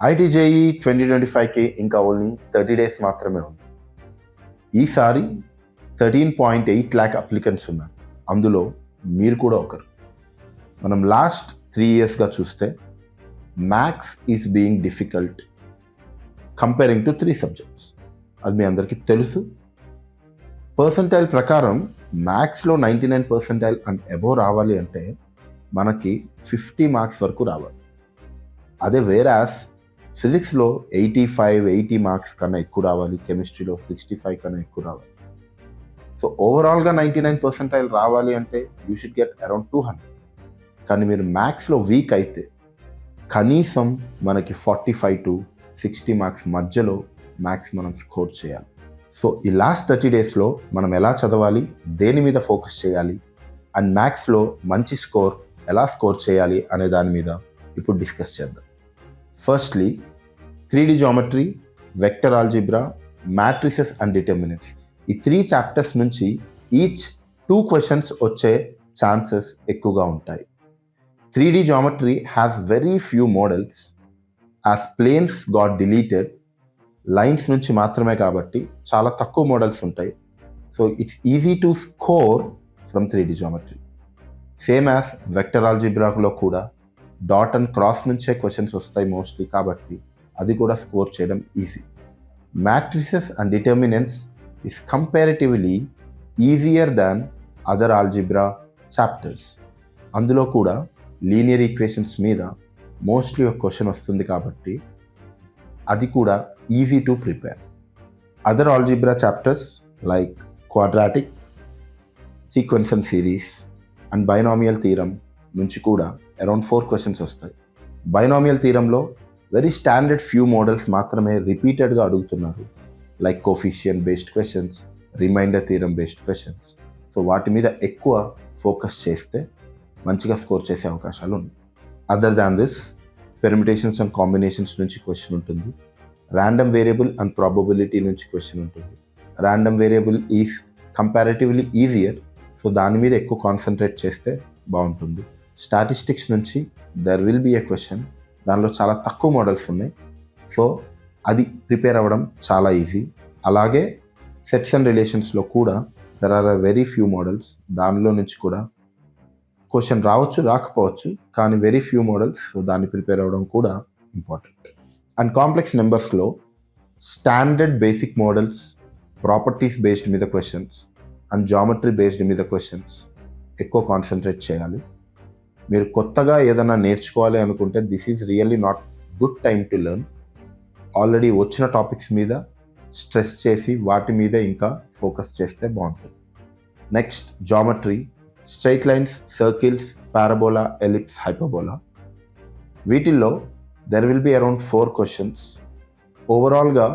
ఐటీజేఈ 2025కి ఇంకా only 30 days మాత్రమే ఉంది. ఈసారి 13.8 lakh అప్లికెంట్స్ ఉన్నారు. అందులో మీరు కూడా ఒకరు. మనం లాస్ట్ 3 yearsగా చూస్తే maths is being difficult comparing to 3 subjects. అది మీ అందరికీ తెలుసు. పర్సంటైల్ ప్రకారం మ్యాథ్స్లో 99% అండ్ అబోవ్ రావాలి అంటే మనకి 50 మార్క్స్ వరకు రావాలి. అదే వేరాస్ ఫిజిక్స్లో 80 మార్క్స్ కన్నా ఎక్కువ రావాలి, కెమిస్ట్రీలో 65 కన్నా ఎక్కువ రావాలి. సో ఓవరాల్గా 99% రావాలి అంటే యూ షుడ్ గెట్ అరౌండ్ 200. కానీ మీరు మ్యాథ్స్లో వీక్ అయితే కనీసం మనకి 45 to 60 మార్క్స్ మధ్యలో మ్యాథ్స్ మనం స్కోర్ చేయాలి. సో ఈ లాస్ట్ 30 డేస్లో మనం ఎలా చదవాలి, దేని మీద ఫోకస్ చేయాలి అండ్ మ్యాథ్స్లో మంచి స్కోర్ ఎలా స్కోర్ చేయాలి అనే దాని మీద ఇప్పుడు డిస్కస్ చేద్దాం. Firstly 3D geometry, vector algebra, matrices and determinants, ఈ 3 చాప్టర్స్ నుంచి ఈచ్ 2 questions వచ్చే ఛాన్సెస్ ఎక్కువగా ఉంటాయి. 3D geometry has very few models as planes got deleted. Lines నుంచి మాత్రమే కాబట్టి చాలా తక్కువ మోడల్స్ ఉంటాయి. So it's easy to score from 3D geometry. Same as vector ఆల్జీబ్రాలో కూడా డాట్ అండ్ క్రాస్ నుంచే క్వశ్చన్స్ వస్తాయి మోస్ట్లీ, కాబట్టి అది కూడా స్కోర్ చేయడం easy. Matrices and determinants is comparatively easier than other algebra chapters. అందులో కూడా లీనియర్ ఈక్వేషన్స్ మీద మోస్ట్లీ ఒక క్వశ్చన్ వస్తుంది కాబట్టి అది కూడా easy to prepare. Other algebra chapters like quadratic, sequence and series and binomial theorem నుంచి కూడా అరౌండ్ 4 questions వస్తాయి. బైనామియల్ థీరంలో వెరీ స్టాండర్డ్ ఫ్యూ మోడల్స్ మాత్రమే రిపీటెడ్గా అడుగుతున్నారు, like coefficient based questions, remainder theorem based questions. So వాటి మీద ఎక్కువ ఫోకస్ చేస్తే మంచిగా స్కోర్ చేసే అవకాశాలు ఉన్నాయి. Other than this permutations and combinations నుంచి క్వశ్చన్ ఉంటుంది, ర్యాండమ్ వేరియబుల్ అండ్ ప్రాబబిలిటీ నుంచి క్వశ్చన్ ఉంటుంది. Random variable is comparatively easier, so దాని మీద ఎక్కువ కాన్సన్ట్రేట్ చేస్తే బాగుంటుంది. స్టాటిస్టిక్స్ నుంచి there will be a question, దానిలో చాలా తక్కువ మోడల్స్ ఉన్నాయి, సో అది ప్రిపేర్ అవ్వడం చాలా ఈజీ. అలాగే సెట్స్ అండ్ రిలేషన్స్లో కూడా there are very few models, దానిలో నుంచి కూడా క్వశ్చన్ రావచ్చు రాకపోవచ్చు, కానీ వెరీ ఫ్యూ మోడల్స్, సో దాన్ని ప్రిపేర్ అవ్వడం కూడా ఇంపార్టెంట్. అండ్ కాంప్లెక్స్ నెంబర్స్లో standard basic models, properties based మీద క్వశ్చన్స్ అండ్ జామెట్రీ బేస్డ్ మీద క్వశ్చన్స్ ఎక్కువ కాన్సన్ట్రేట్ చేయాలి. మీరు కొత్తగా ఏదైనా నేర్చుకోవాలి అనుకుంటే this is really not good time to learn. Already వచ్చిన టాపిక్స్ మీద స్ట్రెస్ చేసి వాటి మీద ఇంకా ఫోకస్ చేస్తే బాగుంటుంది. Next geometry, straight lines, circles, parabola, ellipse, hyperbola. వీటిల్లో there will be around 4 questions. ఓవరాల్గా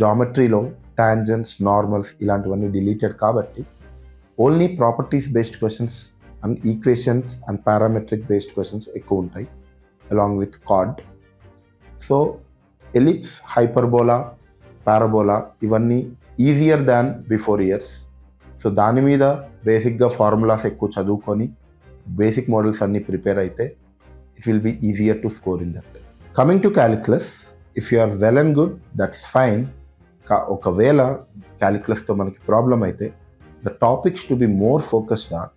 జామెట్రీలో టాంజెంట్స్, నార్మల్స్ ఇలాంటివన్నీ డిలీటెడ్ కాబట్టి only properties based questions and equations and parametric based questions ఎక్కువ ఉంటాయి along with chord. So ellipse, hyperbola, parabola ఇవన్నీ easier than before years. So దాని మీద బేసిక్గా ఫార్ములాస్ ఎక్కువ చదువుకొని బేసిక్ మోడల్స్ అన్నీ ప్రిపేర్ అయితే it will be easier to score in that. Coming to calculus, if you are well and good that's fine. ఒకవేళ క్యాలిక్యులస్తో మనకి ప్రాబ్లం అయితే the topics to be more focused are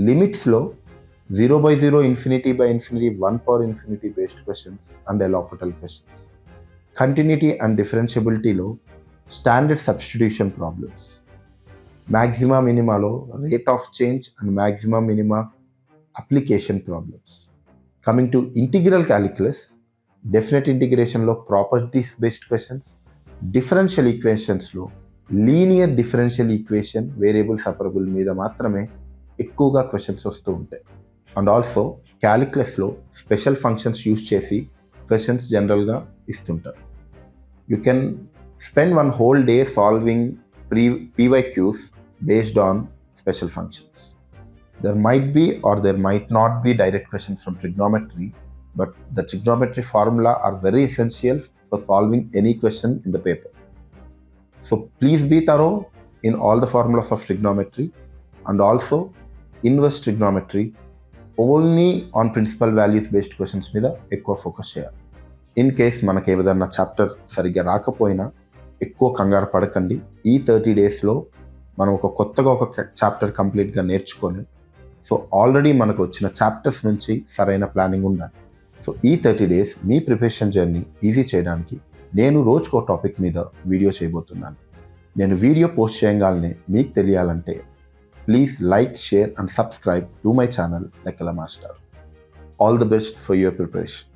లిమిట్స్లో 0/0, ∞/∞, 1/∞ based questions and L'Hopital questions. Continuity and డిఫరెన్షియబిలిటీలో standard substitution problems. Maxima మినిమాలో rate of change and maxima minima application problems. Coming to integral calculus, definite ఇంటిగ్రేషన్లో properties based questions, differential ఈక్వేషన్స్లో linear differential equation, variable separable మీద మాత్రమే ఎక్కువగా questions వస్తూ ఉంటాయి. And also క్యాలిక్యులస్లో స్పెషల్ ఫంక్షన్స్ యూజ్ చేసి క్వశ్చన్స్ జనరల్గా ఇస్తుంటారు. You can spend 1 whole day solving PYQs based on special functions. There might be or there might not be direct questions from trigonometry, but the trigonometry formula are very essential for solving any question in the paper. So please be thorough in all the formulas of trigonometry and also inverse trigonometry. Only on principal values based questions మీద ఎక్కువ focus చేయాలి. In case మనకి ఏదైనా chapter సరిగ్గా రాకపోయినా ఎక్కువ కంగారు పడకండి. ఈ 30 డేస్లో మనం కొత్తగా ఒక చాప్టర్ కంప్లీట్గా నేర్చుకొని సో ఆల్రెడీ మనకు వచ్చిన చాప్టర్స్ నుంచి సరైన ప్లానింగ్ ఉండాలి. సో ఈ 30 డేస్ మీ ప్రిపరేషన్ జర్నీ ఈజీ చేయడానికి నేను రోజుకో టాపిక్ మీద వీడియో చేయబోతున్నాను. నేను వీడియో పోస్ట్ చేయగానే మీకు తెలియాలంటే please like, share and subscribe to my channel లెక్కల master. All the best for your preparation.